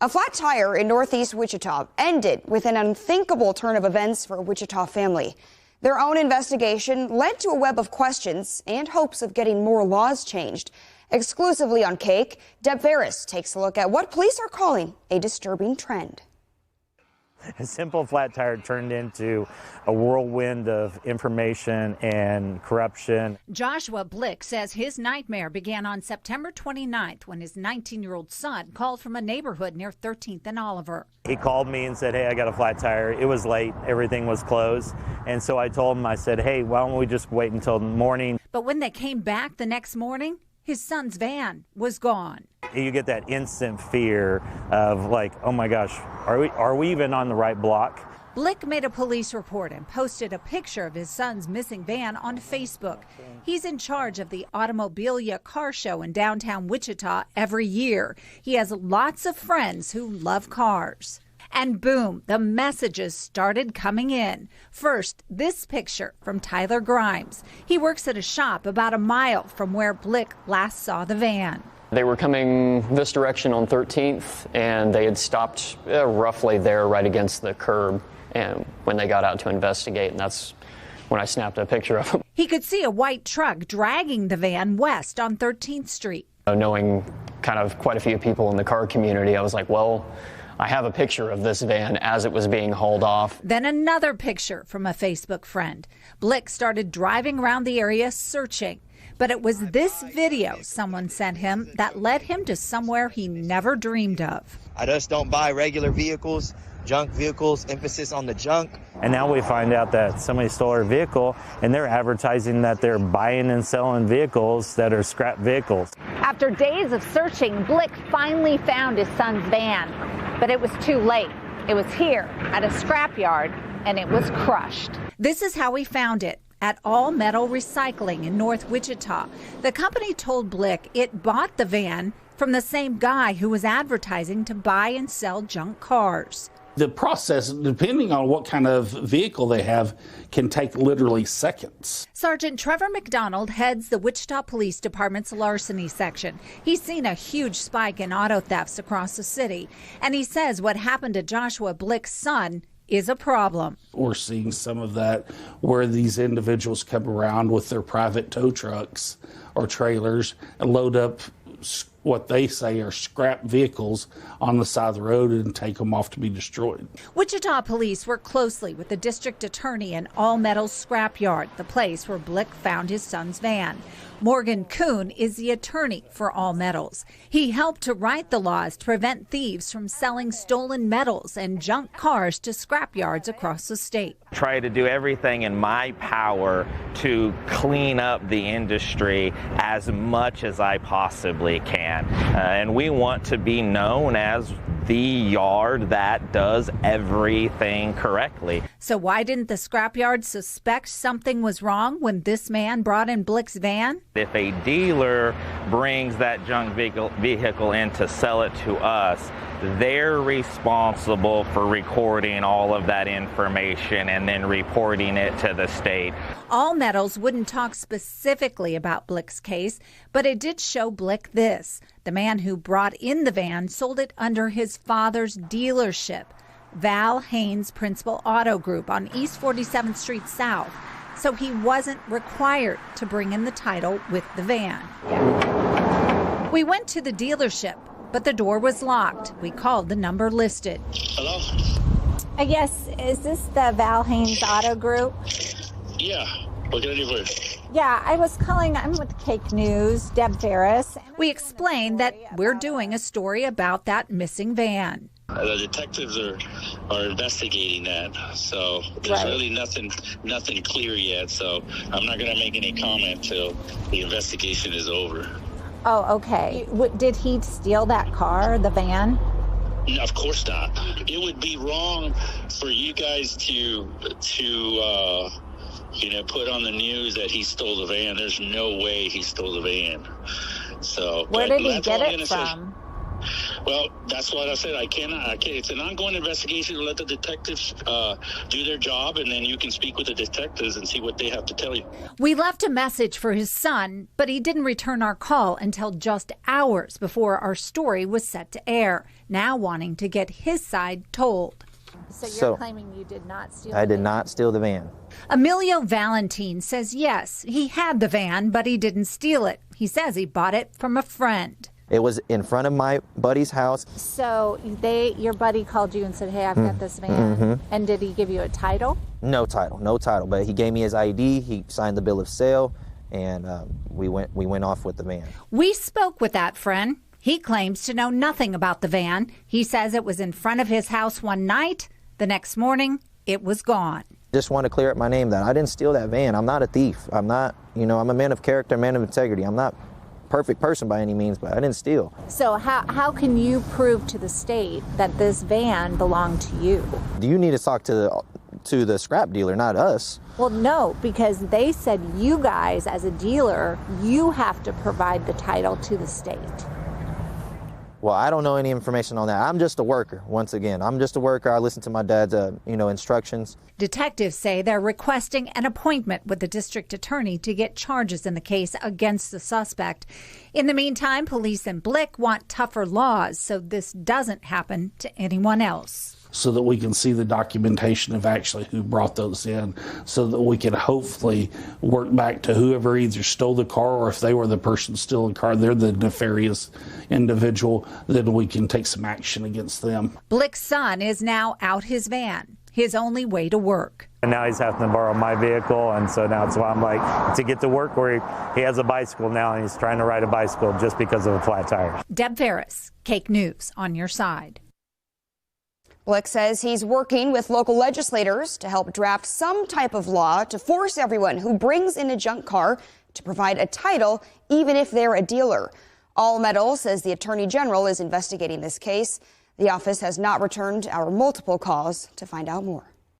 A flat tire in northeast Wichita ended with an unthinkable turn of events for a Wichita family. Their own investigation led to a web of questions and hopes of getting more laws changed. Exclusively on KAKE, Deb Farris takes a look at what police are calling a disturbing trend. A simple flat tire turned into a whirlwind of information and corruption. Joshua Blick says his nightmare began on September 29th when his 19-year-old son called from a neighborhood near 13th and Oliver. He called me and said, hey, I got a flat tire. It was late. Everything was closed. And so I told him, I said, hey, why don't we just wait until the morning? But when they came back the next morning, his son's van was gone. You get that instant fear of like, oh my gosh, are we even on the right block? Blick made a police report and posted a picture of his son's missing van on Facebook. He's in charge of the Automobilia car show in downtown Wichita every year. He has lots of friends who love cars. And boom, the messages started coming in. First, this picture from Tyler Grimes. He works at a shop about a mile from where Blick last saw the van. They were coming this direction on 13th, and they had stopped roughly there right against the curb and when they got out to investigate, and that's when I snapped a picture of them. He could see a white truck dragging the van west on 13th Street. Knowing kind of quite a few people in the car community, I was like, well, I have a picture of this van as it was being hauled off. Then another picture from a Facebook friend. Blick started driving around the area searching. But it was this video someone sent him that led him to somewhere he never dreamed of. I just don't buy regular vehicles, junk vehicles, emphasis on the junk. And now we find out that somebody stole our vehicle and they're advertising that they're buying and selling vehicles that are scrap vehicles. After days of searching, Blick finally found his son's van, but it was too late. It was here at a scrapyard and it was crushed. This is how he found it. At All Metal Recycling in North Wichita. The company told Blick it bought the van from the same guy who was advertising to buy and sell junk cars. The process, depending on what kind of vehicle they have, can take literally seconds. Sergeant Trevor McDonald heads the Wichita Police Department's larceny section. He's seen a huge spike in auto thefts across the city, and he says what happened to Joshua Blick's son is a problem. We're seeing some of that where these individuals come around with their private tow trucks or trailers and load up what they say are scrap vehicles on the side of the road and take them off to be destroyed. Wichita police work closely with the district attorney in All Metals Scrapyard, the place where Blick found his son's van. Morgan Kuhn is the attorney for All Metals. He helped to write the laws to prevent thieves from selling stolen metals and junk cars to scrapyards across the state. Try to do everything in my power to clean up the industry as much as I possibly can. And we want to be known as the yard that does everything correctly. So why didn't the scrapyard suspect something was wrong when this man brought in Blick's van? If a dealer brings that junk vehicle in to sell it to us, they're responsible for recording all of that information and then reporting it to the state. All Metals wouldn't talk specifically about Blick's case, but it did show Blick this. The man who brought in the van sold it under his father's dealership, Val Haynes Principal Auto Group on East 47th Street South. So he wasn't required to bring in the title with the van. We went to the dealership, but the door was locked. We called the number listed. Hello? Yes, is this the Val Haynes Auto Group? Yeah, what can I do for you? Yeah, I was calling, I'm with KAKE News, Deb Farris. We explained that we're doing a story about that missing van. The detectives are investigating that, so there's really nothing clear yet, so I'm not going to make any comment till the investigation is over. Oh, okay. Did he steal that car, the van? Of course not. It would be wrong for you guys to put on the news that he stole the van. There's no way he stole the van. So where did he get it from? Well, that's what I said. I can't. It's an ongoing investigation. Let the detectives do their job, and then you can speak with the detectives and see what they have to tell you. We left a message for his son, but he didn't return our call until just hours before our story was set to air. now wanting to get his side told. So you're claiming you did not steal I did not steal the van. Emilio Valentin says yes, he had the van, but he didn't steal it. He says he bought it from a friend. It was in front of my buddy's house. So your buddy called you and said, hey, I've got this van. And did he give you a title? No title, but he gave me his ID, he signed the bill of sale, and we went off with the van. We spoke with that friend. He claims to know nothing about the van. He says it was in front of his house one night. The next morning, it was gone. Just want to clear up my name that I didn't steal that van. I'm not a thief. I'm not, I'm a man of character, a man of integrity. I'm not a perfect person by any means, but I didn't steal. So how can you prove to the state that this van belonged to you? You need to talk to the scrap dealer, not us. Well, no, because they said you guys, as a dealer, you have to provide the title to the state. Well, I don't know any information on that. I'm just a worker, once again. I'm just a worker. I listen to my dad's, instructions. Detectives say they're requesting an appointment with the district attorney to get charges in the case against the suspect. In the meantime, police in Blick want tougher laws so this doesn't happen to anyone else. So that we can see the documentation of actually who brought those in, so that we can hopefully work back to whoever either stole the car, or if they were the person stealing the car, they're the nefarious individual, then we can take some action against them. Blick's son is now out his van, his only way to work. And now he's having to borrow my vehicle, and so now it's why I'm like, to get to work where he has a bicycle now, and he's trying to ride a bicycle just because of a flat tire. Deb Farris, KAKE News, on your side. Blick says he's working with local legislators to help draft some type of law to force everyone who brings in a junk car to provide a title, even if they're a dealer. All Metal says the Attorney General is investigating this case. The office has not returned our multiple calls to find out more.